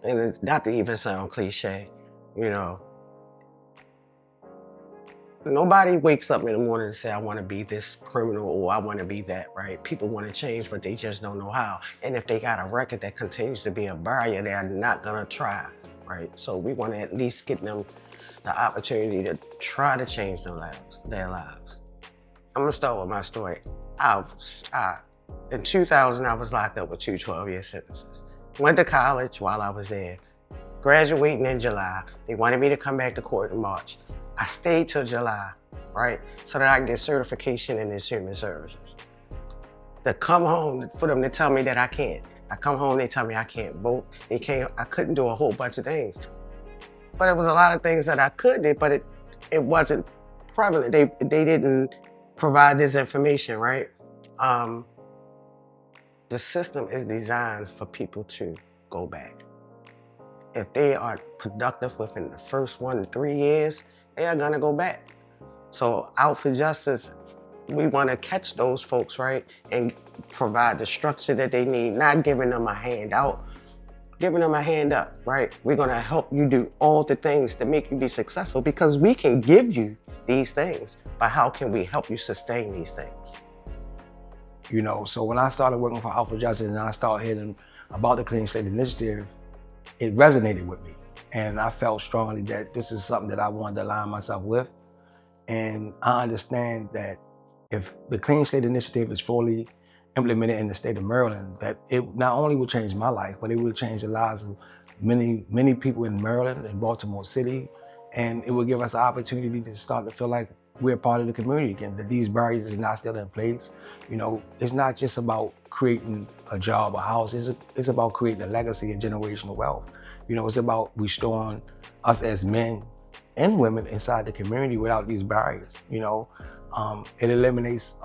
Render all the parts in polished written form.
And it's not to even sound cliche, you know, nobody wakes up in the morning and say, I want to be this criminal or I want to be that, right? People want to change, but they just don't know how. And if they got a record that continues to be a barrier, they're not going to try, right? So we want to at least get them the opportunity to try to change their lives. I'm going to start with my story. In 2000, I was locked up with 2 12-year sentences. Went to college while I was there. Graduating in July. They wanted me to come back to court in March. I stayed till July, right? So that I can get certification in this human services. To come home, for them to tell me that I can't. I come home, they tell me I can't vote. I couldn't do a whole bunch of things. But it was a lot of things that I could do, but it wasn't prevalent. They didn't provide this information, right? The system is designed for people to go back. If they are productive within the first 1 to 3 years, they are gonna go back. So Out for Justice, we wanna catch those folks, right? And provide the structure that they need, not giving them a handout, giving them a hand up, right? We're gonna help you do all the things to make you be successful because we can give you these things, but how can we help you sustain these things? You know, so when I started working for Out for Justice and I started hearing about the Clean Slate Initiative, it resonated with me. And I felt strongly that this is something that I wanted to align myself with. And I understand that if the Clean Slate Initiative is fully implemented in the state of Maryland, that it not only will change my life, but it will change the lives of many, many people in Maryland and Baltimore City. And it will give us an opportunity to start to feel like we're part of the community again, that these barriers are not still in place. You know, it's not just about creating a job or house, it's about creating a legacy and generational wealth. You know, it's about restoring us as men and women inside the community without these barriers. You know, it eliminates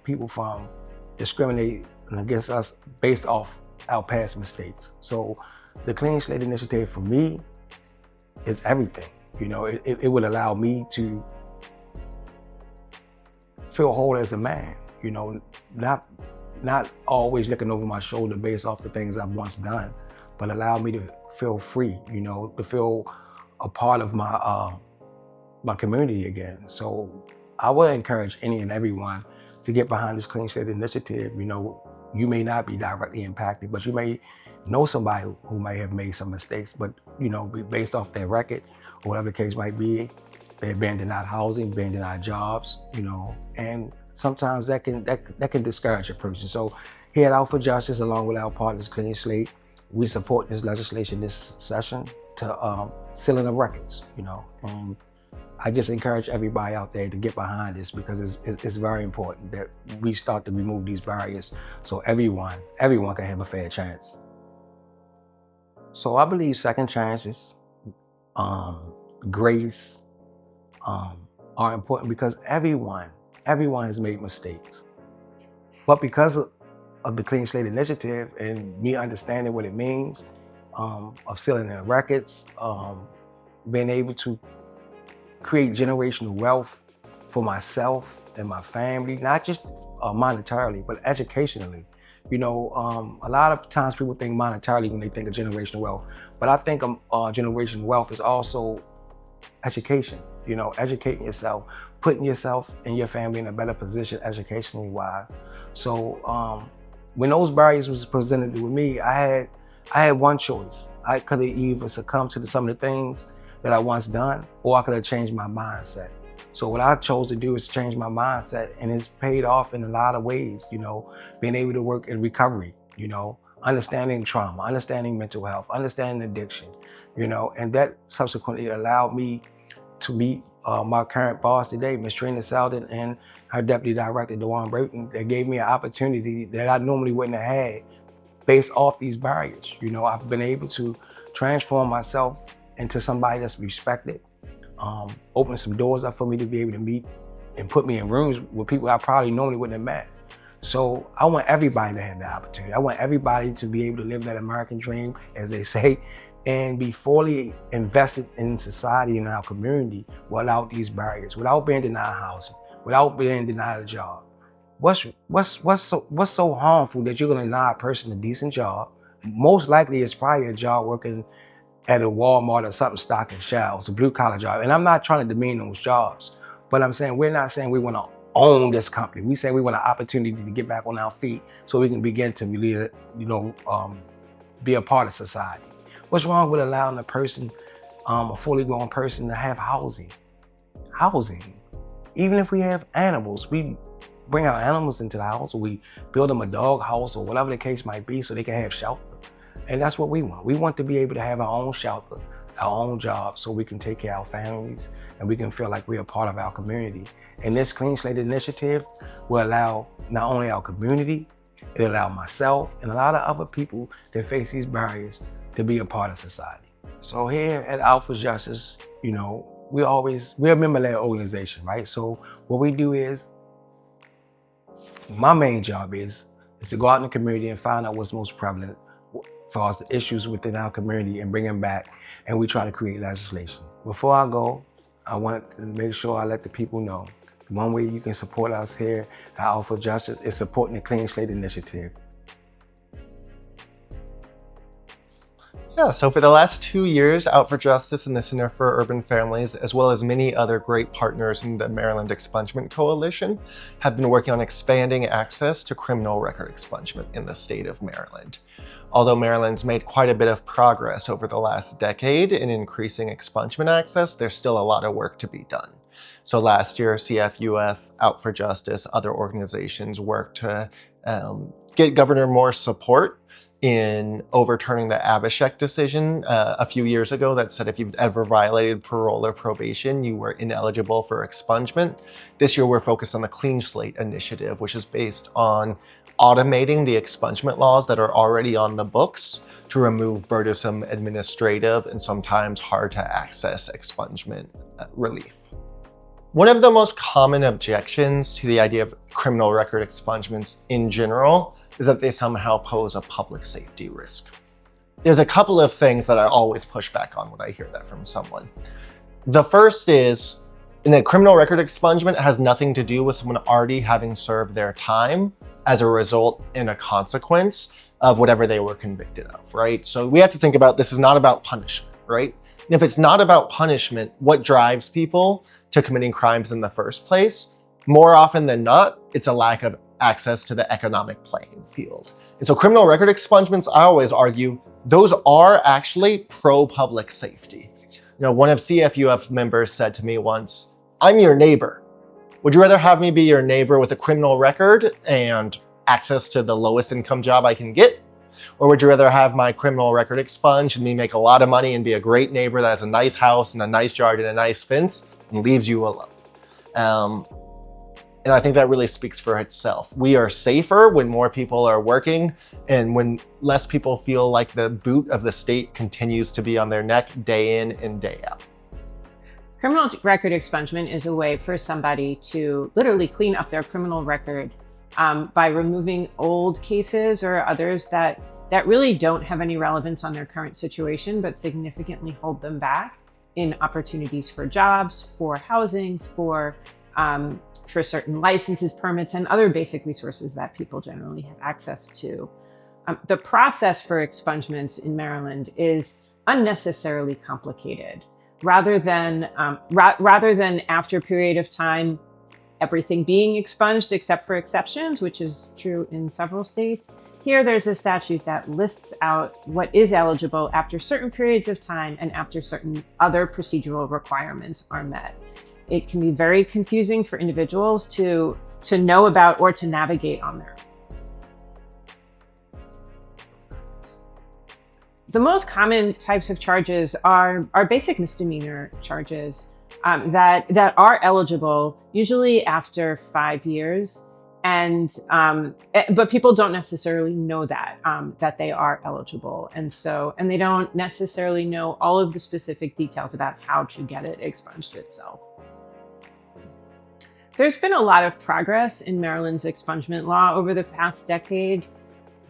people from discriminating against us based off our past mistakes. So the Clean Slate Initiative for me is everything. You know, it would allow me to feel whole as a man, you know, not always looking over my shoulder based off the things I've once done, but allow me to feel free, you know, to feel a part of my community again. So I would encourage any and everyone to get behind this Clean Slate Initiative. You know, you may not be directly impacted, but you may know somebody who may have made some mistakes, but, you know, based off their record or whatever the case might be, they've been denied housing, been denied jobs, you know, and sometimes that can discourage a person. So here at Out for Justice, along with our partners Clean Slate, we support this legislation this session to sealing of records, you know, and I just encourage everybody out there to get behind this because it's very important that we start to remove these barriers so everyone can have a fair chance. So I believe second chances, grace, are important because everyone has made mistakes. But because of the Clean Slate Initiative and me understanding what it means, of sealing their records, being able to create generational wealth for myself and my family, not just monetarily, but educationally. You know, a lot of times people think monetarily when they think of generational wealth, but I think generational wealth is also education. You know, educating yourself, putting yourself and your family in a better position educationally wise. So when those barriers was presented with me, I had one choice. I could have either succumbed to some of the things that I once done, or I could have changed my mindset. So what I chose to do is change my mindset, and it's paid off in a lot of ways, you know, being able to work in recovery, you know, understanding trauma, understanding mental health, understanding addiction, you know, and that subsequently allowed me to meet my current boss today, Ms. Trina Selden, and her deputy director, DeJuan Burton. That gave me an opportunity that I normally wouldn't have had based off these barriers. You know, I've been able to transform myself into somebody that's respected, open some doors up for me to be able to meet and put me in rooms with people I probably normally wouldn't have met. So I want everybody to have that opportunity. I want everybody to be able to live that American dream, as they say, and be fully invested in society and our community without these barriers, without being denied housing, without being denied a job. What's so harmful that you're gonna deny a person a decent job? Most likely it's probably a job working at a Walmart or something stocking shelves, a blue collar job. And I'm not trying to demean those jobs, but I'm saying we're not saying we want to own this company. We say we want an opportunity to get back on our feet so we can begin to really, be a part of society. What's wrong with allowing a person, a fully grown person, to have housing? Even if we have animals, we bring our animals into the house, or we build them a dog house, or whatever the case might be, so they can have shelter. And that's what we want. We want to be able to have our own shelter, our own job, so we can take care of our families and we can feel like we're a part of our community. And this Clean Slate initiative will allow not only our community, it'll allow myself and a lot of other people that face these barriers to be a part of society. So here at Out for Justice, we're a member-led organization, right? So what we do is, my main job is to go out in the community and find out what's most prevalent as far as the issues within our community and bring them back, and we try to create legislation. Before I go, I want to make sure I let the people know one way you can support us here at Out for Justice is supporting the Clean Slate initiative. Yeah, so for the last 2 years, Out for Justice and the Center for Urban Families, as well as many other great partners in the Maryland Expungement Coalition, have been working on expanding access to criminal record expungement in the state of Maryland. Although Maryland's made quite a bit of progress over the last decade in increasing expungement access, there's still a lot of work to be done. So last year, CFUF, Out for Justice, other organizations worked to get Governor Moore's support in overturning the Abhishek decision a few years ago that said if you've ever violated parole or probation, you were ineligible for expungement. This year, we're focused on the Clean Slate initiative, which is based on automating the expungement laws that are already on the books to remove burdensome administrative and sometimes hard to access expungement relief. One of the most common objections to the idea of criminal record expungements in general is that they somehow pose a public safety risk. There's a couple of things that I always push back on when I hear that from someone. The first is, in a criminal record expungement, it has nothing to do with someone already having served their time as a result and a consequence of whatever they were convicted of, right? So we have to think about this is not about punishment, right? And if it's not about punishment, what drives people to committing crimes in the first place? More often than not, it's a lack of access to the economic playing field. And so criminal record expungements, I always argue, those are actually pro-public safety. One of CFUF's members said to me once, "I'm your neighbor. Would you rather have me be your neighbor with a criminal record and access to the lowest income job I can get? Or would you rather have my criminal record expunged and me make a lot of money and be a great neighbor that has a nice house and a nice yard and a nice fence and leaves you alone?" And I think that really speaks for itself. We are safer when more people are working and when less people feel like the boot of the state continues to be on their neck day in and day out. Criminal record expungement is a way for somebody to literally clean up their criminal record by removing old cases or others that really don't have any relevance on their current situation, but significantly hold them back in opportunities for jobs, for housing, for certain licenses, permits, and other basic resources that people generally have access to. The process for expungements in Maryland is unnecessarily complicated. Rather than after a period of time, everything being expunged except for exceptions, which is true in several states, here there's a statute that lists out what is eligible after certain periods of time and after certain other procedural requirements are met. It can be very confusing for individuals to know about or to navigate on their own. The most common types of charges are basic misdemeanor charges that are eligible usually after 5 years, but people don't necessarily know that they are eligible, and they don't necessarily know all of the specific details about how to get it expunged itself. There's been a lot of progress in Maryland's expungement law over the past decade.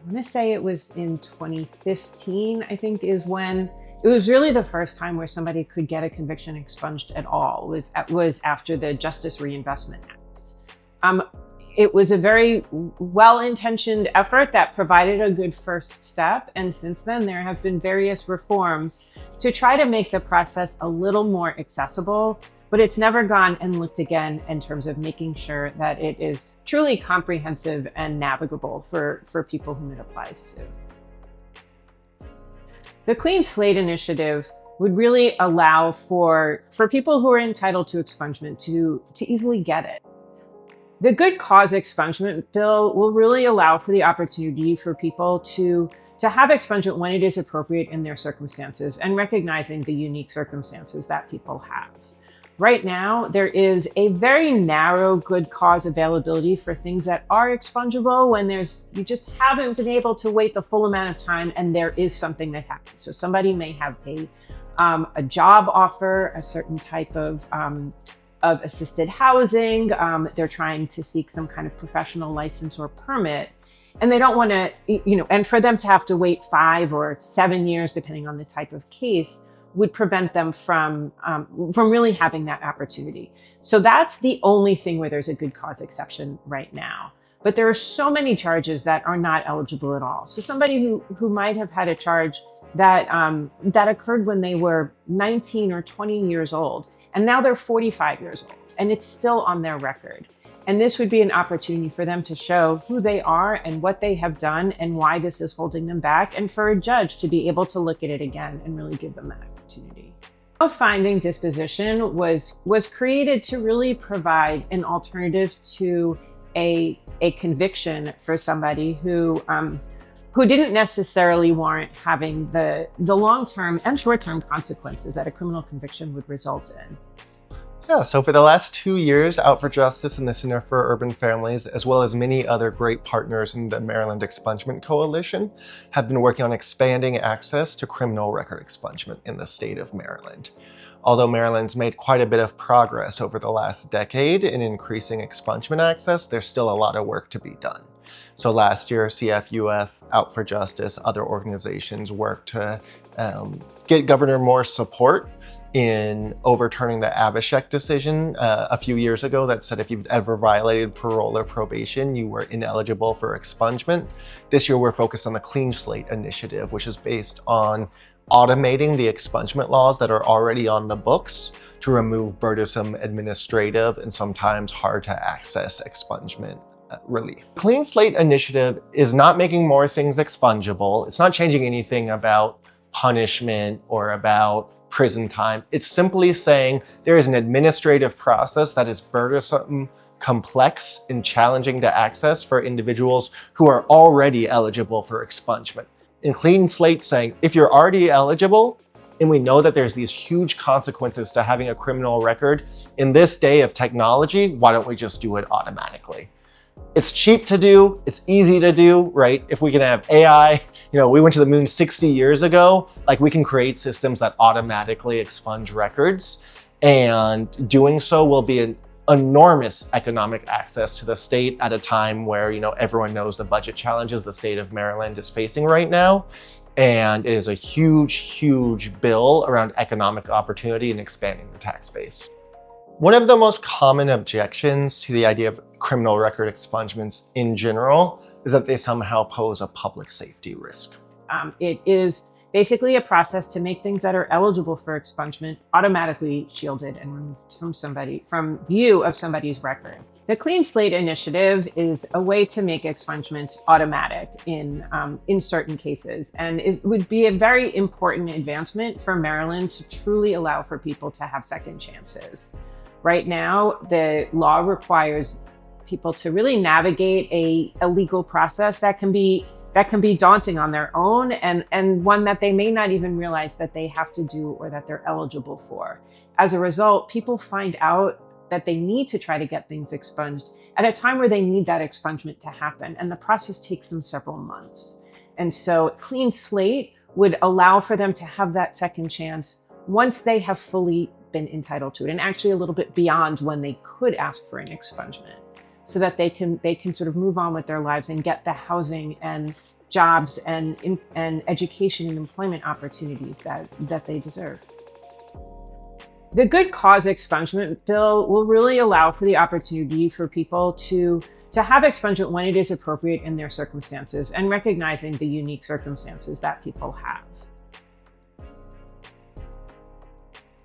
I'm going to say it was in 2015, I think, is when it was really the first time where somebody could get a conviction expunged at all. Was after the Justice Reinvestment Act. it was a very well-intentioned effort that provided a good first step. And since then, there have been various reforms to try to make the process a little more accessible, but it's never gone and looked again in terms of making sure that it is truly comprehensive and navigable for people whom it applies to. The Clean Slate Initiative would really allow for people who are entitled to expungement to easily get it. The good cause expungement bill will really allow for the opportunity for people to have expungement when it is appropriate in their circumstances and recognizing the unique circumstances that people have. Right now, there is a very narrow good cause availability for things that are expungible when you just haven't been able to wait the full amount of time and there is something that happens. So somebody may have a job offer, a certain type of assisted housing. They're trying to seek some kind of professional license or permit, and they don't want to, and for them to have to wait 5 or 7 years, depending on the type of case, would prevent them from really having that opportunity. So that's the only thing where there's a good cause exception right now. But there are so many charges that are not eligible at all. So somebody who might have had a charge that occurred when they were 19 or 20 years old, and now they're 45 years old, and it's still on their record. And this would be an opportunity for them to show who they are and what they have done and why this is holding them back, and for a judge to be able to look at it again and really give them that opportunity. A finding disposition was created to really provide an alternative to a conviction for somebody who didn't necessarily warrant having the long-term and short-term consequences that a criminal conviction would result in. Yeah, so for the last 2 years, Out for Justice and the Center for Urban Families, as well as many other great partners in the Maryland Expungement Coalition, have been working on expanding access to criminal record expungement in the state of Maryland. Although Maryland's made quite a bit of progress over the last decade in increasing expungement access, there's still a lot of work to be done. So last year, CFUF, Out for Justice, other organizations worked to get Governor Moore's support in overturning the Abhishek decision a few years ago that said if you've ever violated parole or probation, you were ineligible for expungement. This year, we're focused on the Clean Slate Initiative, which is based on automating the expungement laws that are already on the books to remove burdensome administrative and sometimes hard to access expungement relief. Clean Slate Initiative is not making more things expungible. It's not changing anything about punishment or about prison time. It's simply saying there is an administrative process that is burdensome, complex, and challenging to access for individuals who are already eligible for expungement. And Clean Slate saying, if you're already eligible, and we know that there's these huge consequences to having a criminal record, in this day of technology, why don't we just do it automatically? It's cheap to do, it's easy to do, right? If we can have AI, we went to the moon 60 years ago, like we can create systems that automatically expunge records, and doing so will be an enormous economic access to the state at a time where, everyone knows the budget challenges the state of Maryland is facing right now. And it is a huge, huge bill around economic opportunity and expanding the tax base. One of the most common objections to the idea of criminal record expungements in general is that they somehow pose a public safety risk. It is basically a process to make things that are eligible for expungement automatically shielded and removed from view of somebody's record. The Clean Slate Initiative is a way to make expungement automatic in certain cases, and it would be a very important advancement for Maryland to truly allow for people to have second chances. Right now, the law requires people to really navigate a legal process that can be daunting on their own, and one that they may not even realize that they have to do or that they're eligible for. As a result, people find out that they need to try to get things expunged at a time where they need that expungement to happen, and the process takes them several months. And so Clean Slate would allow for them to have that second chance once they have fully been entitled to it, and actually a little bit beyond when they could ask for an expungement, so that they can sort of move on with their lives and get the housing and jobs and education and employment opportunities that they deserve. The good cause expungement bill will really allow for the opportunity for people to have expungement when it is appropriate in their circumstances and recognizing the unique circumstances that people have.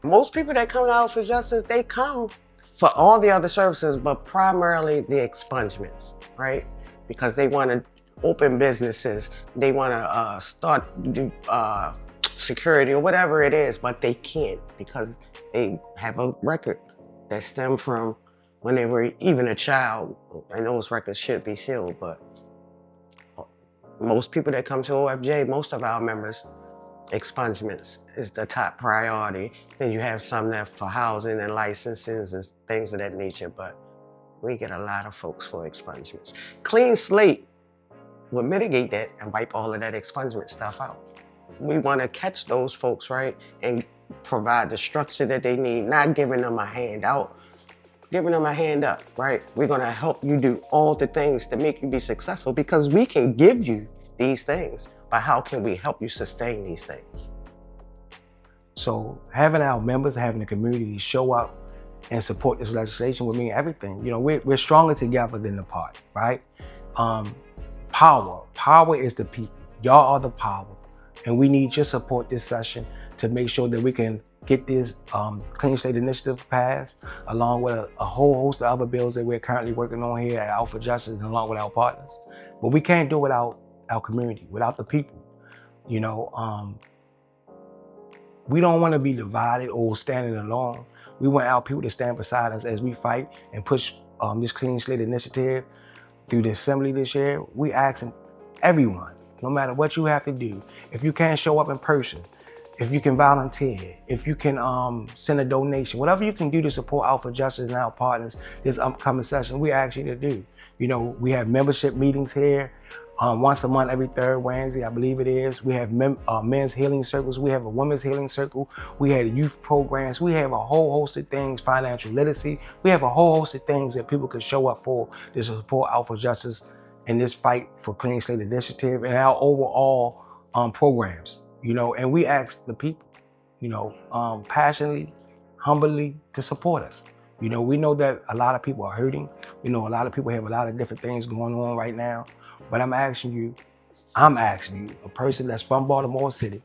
Most people that come out for justice, they come for all the other services, but primarily the expungements, right? Because they want to open businesses, they want to start do security or whatever it is, but they can't because they have a record that stemmed from when they were even a child, and those records should be sealed. But most people that come to OFJ, most of our members, expungements is the top priority. Then you have some that for housing and licensings and things of that nature, but we get a lot of folks for expungements. Clean slate will mitigate that and wipe all of that expungement stuff out. We want to catch those folks, right, and provide the structure that they need, not giving them a handout, giving them a hand up, right? We're going to help you do all the things to make you be successful because we can give you these things, but how can we help you sustain these things? So having our members, having the community show up and support this legislation would mean everything. You know, we're stronger together than apart, right? Power is the people. Y'all are the power. And we need your support this session to make sure that we can get this Clean Slate Initiative passed, along with a whole host of other bills that we're currently working on here at Out for Justice and along with our partners. But we can't do it without our community, without the people. You know, we don't want to be divided or standing alone. We want our people to stand beside us as we fight and push this Clean Slate Initiative through the Assembly this year. We asking everyone, no matter what you have to do, if you can't show up in person, if you can volunteer, if you can send a donation, whatever you can do to support Out for Justice and our partners this upcoming session, we ask you to do. You know, we have membership meetings here once a month, every third Wednesday, I believe it is. We have men's healing circles. We have a women's healing circle. We have youth programs. We have a whole host of things, financial literacy. We have a whole host of things that people can show up for to support Out for Justice in this fight for Clean Slate Initiative and our overall programs, you know, and we ask the people, you know, passionately, humbly to support us. You know, we know that a lot of people are hurting. We know a lot of people have a lot of different things going on right now, but I'm asking you, a person that's from Baltimore City,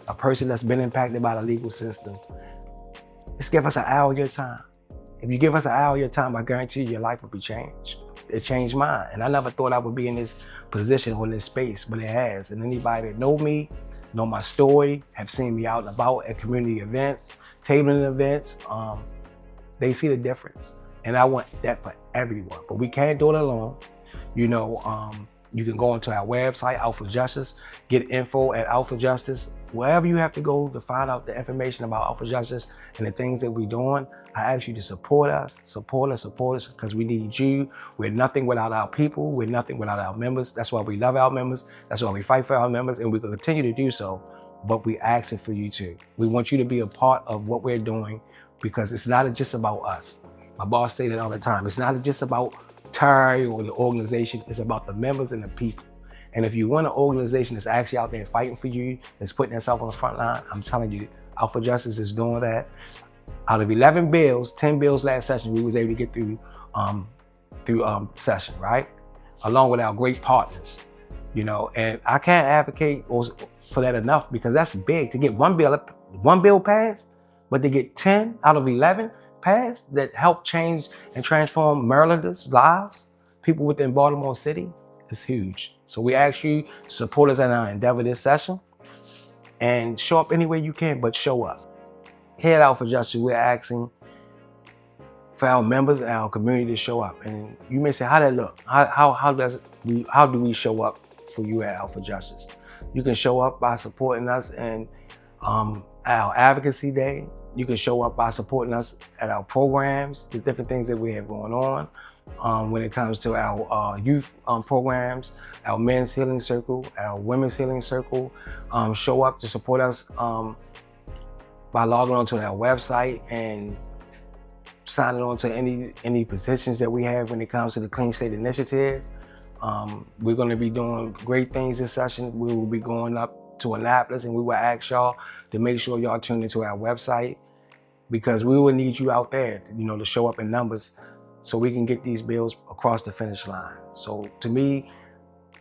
a person that's been impacted by the legal system, just give us an hour of your time. If you give us an hour of your time, I guarantee you your life will be changed. It changed mine. And I never thought I would be in this position or in this space, but it has. And anybody that know me, know my story, have seen me out and about at community events, tabling events, they see the difference. And I want that for everyone, but we can't do it alone. You know, you can go onto our website, Out for Justice, get info at Out for Justice. Wherever you have to go to find out the information about Out for Justice and the things that we're doing, I ask you to support us, because we need you. We're nothing without our people. We're nothing without our members. That's why we love our members. That's why we fight for our members, and we will continue to do so. But we asking for you too. We want you to be a part of what we're doing, because it's not just about us. My boss said it all the time. It's not just about Terry or the organization. It's about the members and the people. And if you want an organization that's actually out there fighting for you, that's putting itself on the front line, I'm telling you, Out for Justice is doing that. Out of 11 bills, 10 bills last session, we was able to get through session, right? Along with our great partners, you know. And I can't advocate for that enough, because that's big to get one bill passed, but to get 10 out of 11 passed that help change and transform Marylanders' lives, people within Baltimore City, is huge. So we ask you to support us in our endeavor this session and show up any way you can, but show up. Here at Out for Justice, we're asking for our members and our community to show up. And you may say, how that look? How do we show up for you at Out for Justice? You can show up by supporting us in our advocacy day. You can show up by supporting us at our programs, the different things that we have going on. When it comes to our youth programs, our men's healing circle, our women's healing circle, show up to support us by logging onto our website and signing on to any positions that we have when it comes to the Clean Slate Initiative. We're going to be doing great things this session. We will be going up to Annapolis, and we will ask y'all to make sure y'all tune into our website because we will need you out there, to show up in numbers so we can get these bills across the finish line. So to me,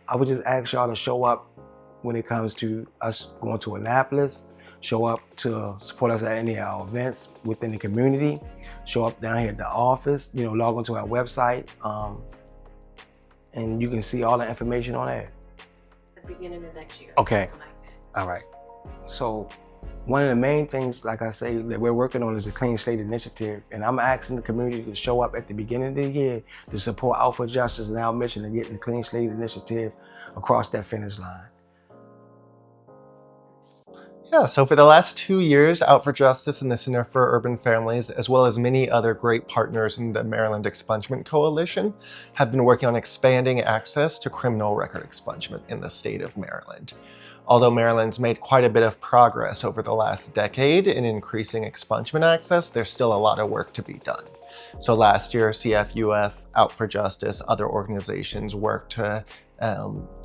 I would just ask y'all to show up when it comes to us going to Annapolis, show up to support us at any of our events within the community, show up down here at the office, log onto our website, and you can see all the information on there. At the beginning of next year. Okay. All right. So one of the main things, like I say, that we're working on is the Clean Slate Initiative. And I'm asking the community to show up at the beginning of the year to support Out for Justice and our mission of getting the Clean Slate Initiative across that finish line. Yeah, so for the last 2 years, Out for Justice and the Center for Urban Families, as well as many other great partners in the Maryland Expungement Coalition, have been working on expanding access to criminal record expungement in the state of Maryland. Although Maryland's made quite a bit of progress over the last decade in increasing expungement access, there's still a lot of work to be done. So last year, CFUF, Out for Justice, other organizations worked to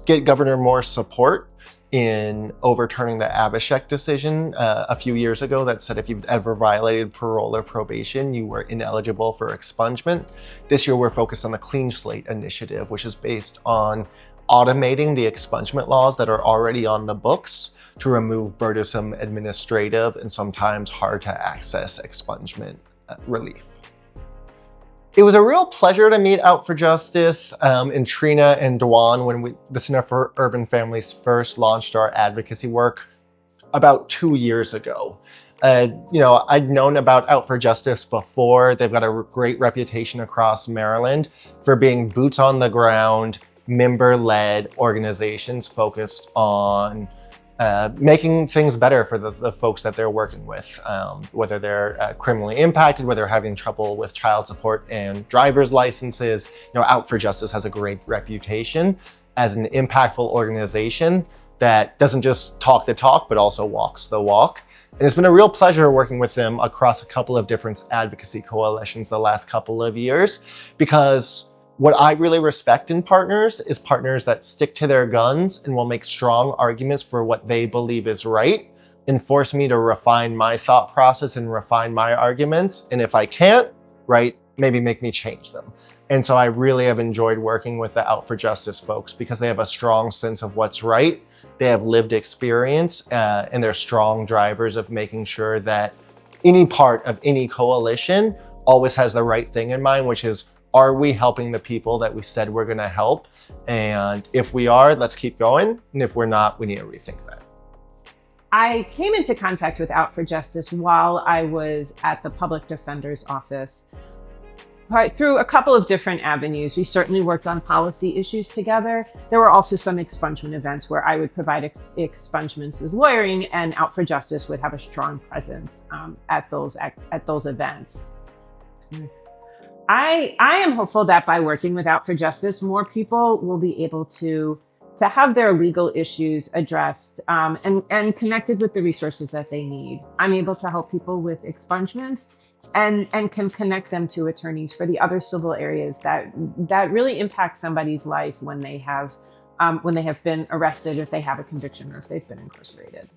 get Governor Moore's support in overturning the Abhishek decision a few years ago that said if you've ever violated parole or probation, you were ineligible for expungement. This year, we're focused on the Clean Slate Initiative, which is based on automating the expungement laws that are already on the books to remove burdensome administrative and sometimes hard to access expungement relief. It was a real pleasure to meet Out for Justice and Trina and Dewan when the Center for Urban Families first launched our advocacy work about 2 years ago. I'd known about Out for Justice before. They've got a great reputation across Maryland for being boots on the ground, member-led organizations focused on making things better for the folks that they're working with, whether they're criminally impacted, whether they're having trouble with child support and driver's licenses. Out for Justice has a great reputation as an impactful organization that doesn't just talk the talk, but also walks the walk. And it's been a real pleasure working with them across a couple of different advocacy coalitions the last couple of years, because what I really respect in partners is partners that stick to their guns and will make strong arguments for what they believe is right and force me to refine my thought process and refine my arguments. And if I can't, maybe make me change them. And so I really have enjoyed working with the Out for Justice folks because they have a strong sense of what's right. They have lived experience and they're strong drivers of making sure that any part of any coalition always has the right thing in mind, which is, are we helping the people that we said we're going to help? And if we are, let's keep going. And if we're not, we need to rethink that. I came into contact with Out for Justice while I was at the Public Defender's Office. Through a couple of different avenues. We certainly worked on policy issues together. There were also some expungement events where I would provide expungements as lawyering, and Out for Justice would have a strong presence at those events. I am hopeful that by working with Out for Justice, more people will be able to have their legal issues addressed and connected with the resources that they need. I'm able to help people with expungements and can connect them to attorneys for the other civil areas that really impact somebody's life when they have been arrested, if they have a conviction, or if they've been incarcerated.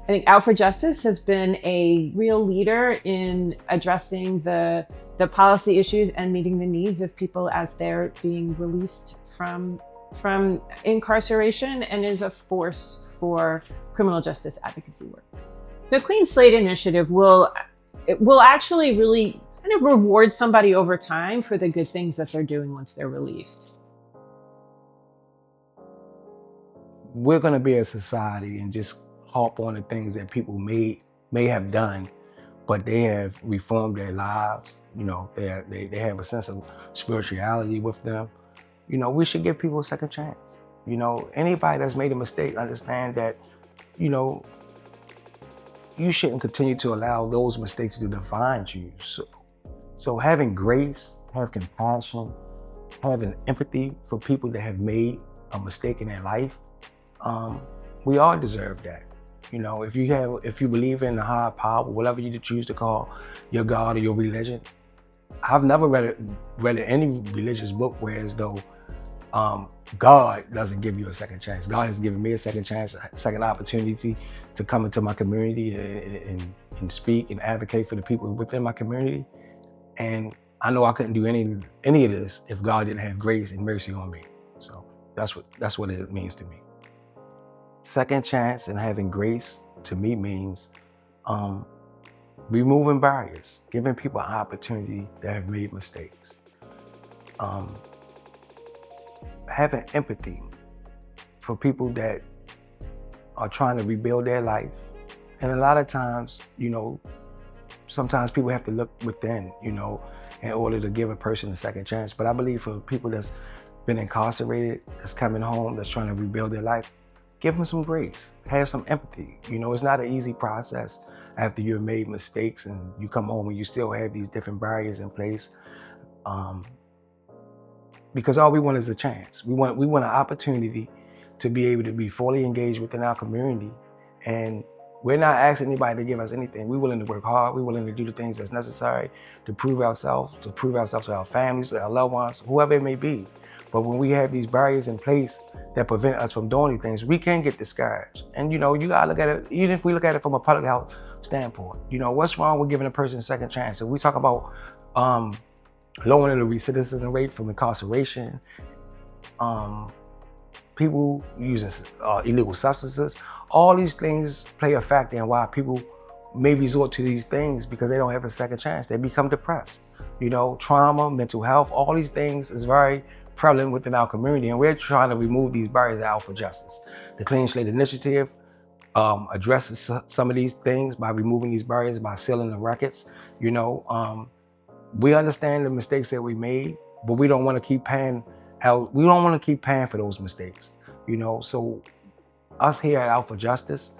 I think Out for Justice has been a real leader in addressing the policy issues and meeting the needs of people as they're being released from incarceration, and is a force for criminal justice advocacy work. The Clean Slate Initiative will actually really kind of reward somebody over time for the good things that they're doing once they're released. We're going to be a society and just harp on the things that people may have done, but they have reformed their lives. They have a sense of spirituality with them. We should give people a second chance. Anybody that's made a mistake, understand that, you shouldn't continue to allow those mistakes to define you. So having grace, have compassion, having empathy for people that have made a mistake in their life, we all deserve that. If you believe in the higher power, whatever you choose to call your God or your religion, I've never read any religious book where as though God doesn't give you a second chance. God has given me a second chance, a second opportunity to come into my community and speak and advocate for the people within my community. And I know I couldn't do any of this if God didn't have grace and mercy on me. So that's what it means to me. Second chance and having grace to me means removing barriers, giving people an opportunity that have made mistakes. Having empathy for people that are trying to rebuild their life. And a lot of times, sometimes people have to look within, in order to give a person a second chance. But I believe for people that's been incarcerated, that's coming home, that's trying to rebuild their life, give them some grace, have some empathy. It's not an easy process after you've made mistakes and you come home and you still have these different barriers in place. Because all we want is a chance. We want an opportunity to be able to be fully engaged within our community. And we're not asking anybody to give us anything. We're willing to work hard. We're willing to do the things that's necessary to prove ourselves to our families, to our loved ones, whoever it may be. But when we have these barriers in place that prevent us from doing these things, we can get discouraged. And you gotta look at it, even if we look at it from a public health standpoint, what's wrong with giving a person a second chance? And we talk about lowering the recidivism rate from incarceration, people using illegal substances. All these things play a factor in why people may resort to these things because they don't have a second chance. They become depressed. Trauma, mental health, all these things is very prevalent within our community, and we're trying to remove these barriers out for justice. The Clean Slate Initiative addresses some of these things by removing these barriers, by sealing the records. We understand the mistakes that we made, but we don't want to keep paying out. We don't want to keep paying for those mistakes. So us here at Out for Justice,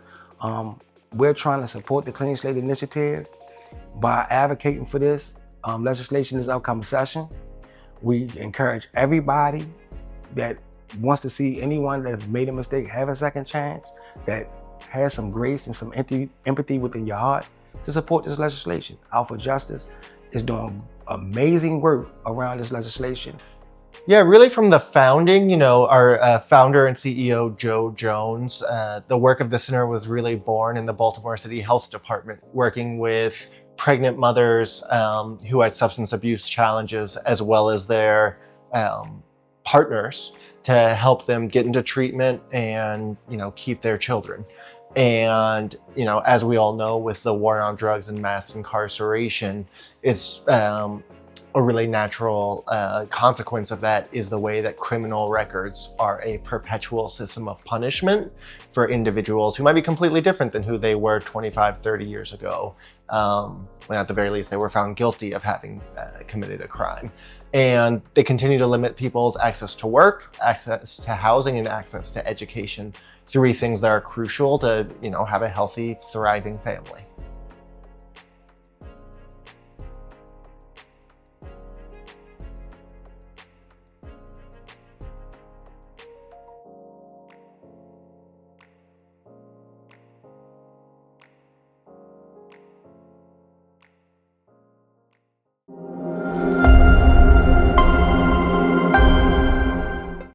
we're trying to support the Clean Slate Initiative by advocating for this legislation this upcoming session. We encourage everybody that wants to see anyone that has made a mistake have a second chance, that has some grace and some empathy within your heart, to support this legislation. Out for Justice is doing amazing work around this legislation. Yeah, really from the founding, our founder and CEO, Joe Jones, the work of the center was really born in the Baltimore City Health Department, working with pregnant mothers who had substance abuse challenges, as well as their partners, to help them get into treatment and, keep their children. And, as we all know, with the war on drugs and mass incarceration, it's a really natural consequence of that is the way that criminal records are a perpetual system of punishment for individuals who might be completely different than who they were 25, 30 years ago, when at the very least they were found guilty of having committed a crime. And they continue to limit people's access to work, access to housing, and access to education, three things that are crucial to, have a healthy, thriving family.